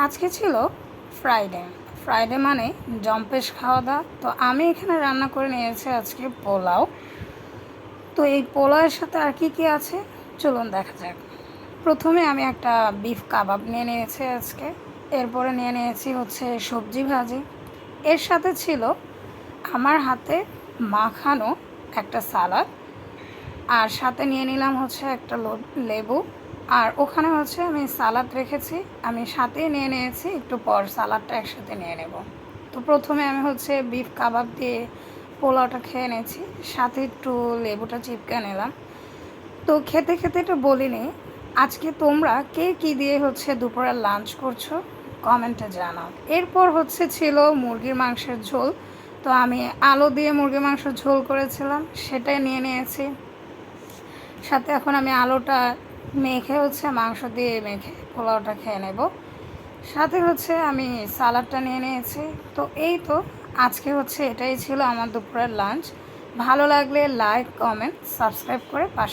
আজকে ছিল Friday. Friday মানে জম্পেশ খাওয়া দাওয়া। তো আমি এখানে রান্না করে নিয়েছি আজকে পোলাও। তো এই পোলাওয়ের সাথে আর কি কি আছে চলুন দেখা যাক। প্রথমে আমি একটা বিফ কাবাব নিয়ে নিয়েছি আজকে। এরপরে নিয়ে নিয়েছি হচ্ছে সবজি ভাজি। এর সাথে ছিল আমার হাতে মাখানো একটা সালাদ। আর সাথে নিয়ে নিলাম হচ্ছে একটা লেবু। আর ওখানে হচ্ছে আমি সালাদ রেখেছি, আমি সাথেই নিয়ে নিয়েছি, একটু পর সালাদটা একসাথে নিয়ে নেব। তো প্রথমে আমি হচ্ছে বিফ কাবাব দিয়ে পোলাওটা খেয়ে নিয়েছি, সাথে একটু লেবুটা চিপকে নিলাম। তো খেতে খেতে একটু বলিনি, আজকে তোমরা কে কী দিয়ে হচ্ছে দুপুরে লাঞ্চ করছো কমেন্টে জানাও। এরপর হচ্ছে ছিল মুরগির মাংসের ঝোল। তো আমি আলু দিয়ে মুরগির মাংসের ঝোল করেছিলাম, সেটাই নিয়ে নিয়েছি। সাথে এখন আমি আলুটা মেখে হচ্ছে মাংস দিয়ে মেখে পোলাওটা খেয়ে নেব। সাথে হচ্ছে আমি সালাডটা নিয়ে নিয়েছি। তো এই তো আজকে হচ্ছে এটাই ছিল আমার দুপুরের লাঞ্চ। ভালো লাগলে লাইক, কমেন্ট, সাবস্ক্রাইব করে পাশে